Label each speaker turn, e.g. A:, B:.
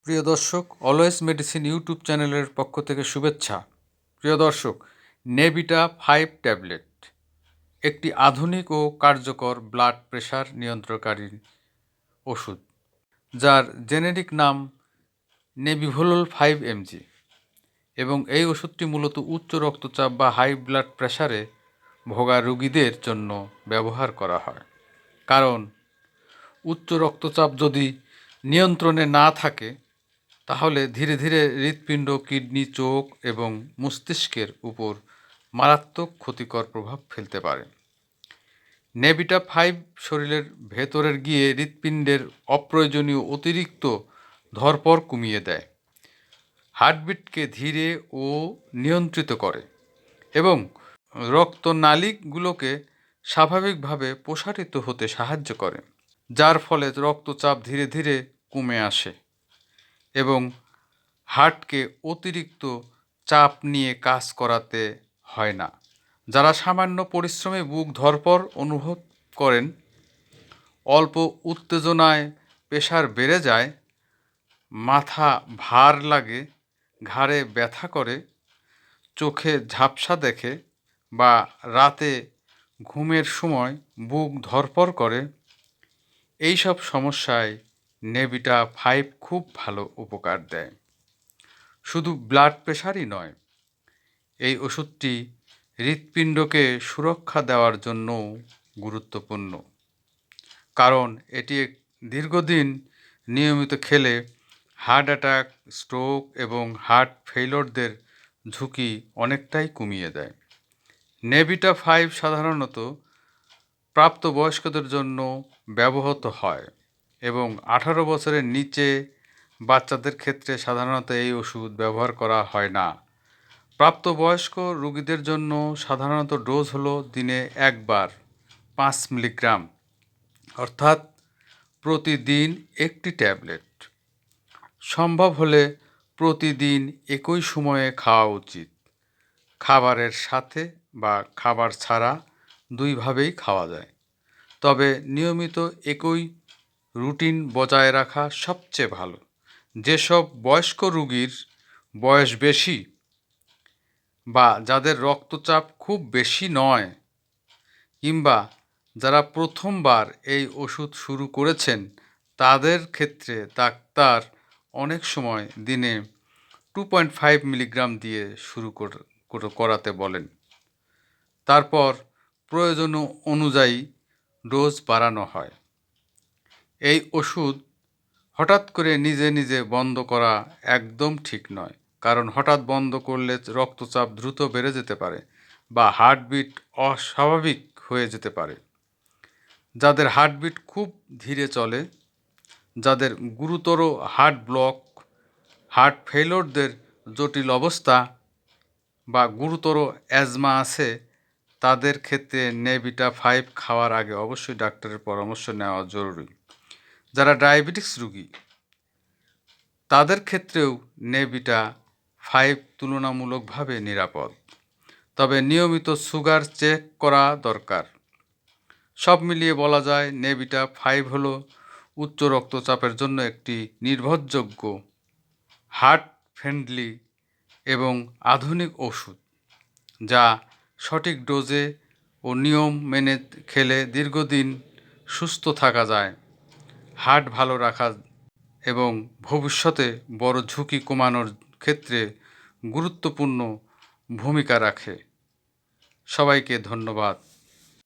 A: প্রিয় দর্শক, always medicine YouTube চ্যানেলের পক্ষ থেকে শুভেচ্ছা। প্রিয় দর্শক, নেভিটা 5 ট্যাবলেট একটি আধুনিক ও কার্যকর ব্লাড প্রেশার নিয়ন্ত্রণকারী ওষুধ, যার জেনেরিক নাম নেবিভোলোল 5 mg, এবং এই ওষুধটি মূলত উচ্চ রক্তচাপ বা হাই ব্লাড প্রেশারে ভোগা রোগীদের জন্য ব্যবহার করা হয়। কারণ উচ্চ রক্তচাপ যদি নিয়ন্ত্রণে না থাকে, তাহলে ধীরে ধীরে হৃৎপিণ্ড, কিডনি, চোখ এবং মস্তিষ্কের উপর মারাত্মক ক্ষতিকর প্রভাব ফেলতে পারে। নেভিটা 5 শরীরের ভেতরের গিয়ে হৃৎপিণ্ডের অপ্রয়োজনীয় অতিরিক্ত ধরপড় কমিয়ে দেয়, হার্টবিটকে ধীরে ও নিয়ন্ত্রিত করে এবং রক্তনালীগুলোকে স্বাভাবিকভাবে প্রসারিত হতে সাহায্য করে, যার ফলে রক্তচাপ ধীরে ধীরে কমে আসে এবং হার্টকে অতিরিক্ত চাপ নিয়ে কাজ করাতে হয় না। যারা সামান্য পরিশ্রমে বুক ধড়ফড় অনুভব করেন, অল্প উত্তেজনায় প্রেশার বেড়ে যায়, মাথা ভার লাগে, ঘাড়ে ব্যথা করে, চোখে ঝাপসা দেখে বা রাতে ঘুমের সময় বুক ধড়ফড় করে, এইসব সমস্যায় নেভিটা 5 খুব ভালো উপকার দেয়। শুধু ব্লাড প্রেশারই নয়, এই ওষুধটি হৃৎপিণ্ডকে সুরক্ষা দেওয়ার জন্যও গুরুত্বপূর্ণ। কারণ এটি দীর্ঘদিন নিয়মিত খেলে হার্ট অ্যাটাক, স্ট্রোক এবং হার্ট ফেইলরদের ঝুঁকি অনেকটাই কমিয়ে দেয়। নেভিটা 5 সাধারণত প্রাপ্তবয়স্কদের জন্য ব্যবহৃত হয় এবং 18 বছরের নিচে বাচ্চাদের ক্ষেত্রে সাধারণত এই ওষুধ ব্যবহার করা হয় না। প্রাপ্তবয়স্ক রোগীদের জন্য সাধারণত ডোজ হলো দিনে একবার 5 মিলিগ্রাম, অর্থাৎ প্রতিদিন একটি ট্যাবলেট। সম্ভব হলে প্রতিদিন একই সময়ে খাওয়া উচিত। খাবারের সাথে বা খাবার ছাড়া দুইভাবেই খাওয়া যায়, তবে নিয়মিত একই রুটিন বজায় রাখা সবচেয়ে ভালো। যেসব বয়স্ক রোগীর বয়স বেশি বা যাদের রক্তচাপ খুব বেশি নয়, কিংবা যারা প্রথমবার এই ওষুধ শুরু করেছেন, তাদের ক্ষেত্রে ডাক্তার অনেক সময় দিনে 2.5 মিলিগ্রাম দিয়ে শুরু করাতে বলেন। তারপর প্রয়োজন অনুযায়ী ডোজ বাড়ানো হয়। এই ওষুধ হঠাৎ করে নিজে নিজে বন্ধ করা একদম ঠিক নয়, কারণ হঠাৎ বন্ধ করলে রক্তচাপ দ্রুত বেড়ে যেতে পারে বা হার্টবিট অস্বাভাবিক হয়ে যেতে পারে। যাদের হার্টবিট খুব ধীরে চলে, যাদের গুরুতর হার্ট ব্লক, হার্ট ফেইলরদের জটিল অবস্থা বা গুরুতর অ্যাজমা আছে, তাদের ক্ষেত্রে নেভিটা 5 খাওয়ার আগে অবশ্যই ডাক্তারের পরামর্শ নেওয়া জরুরি। যারা ডায়াবেটিস রোগী, তাদের ক্ষেত্রেও নেভিটা 5 তুলনামূলকভাবে নিরাপদ, তবে নিয়মিত সুগার চেক করা দরকার। সব মিলিয়ে বলা যায় নেভিটা 5 হলো উচ্চ রক্তচাপের জন্য একটি নির্ভরযোগ্য, হার্ট ফ্রেন্ডলি এবং আধুনিক ওষুধ, যা সঠিক ডোজে ও নিয়ম মেনে খেলে দীর্ঘদিন সুস্থ থাকা যায়, হার্ট ভালো রাখা এবং ভবিষ্যতে বড় ঝুঁকি কমানোর ক্ষেত্রে গুরুত্বপূর্ণ ভূমিকা রাখে। সবাইকে ধন্যবাদ।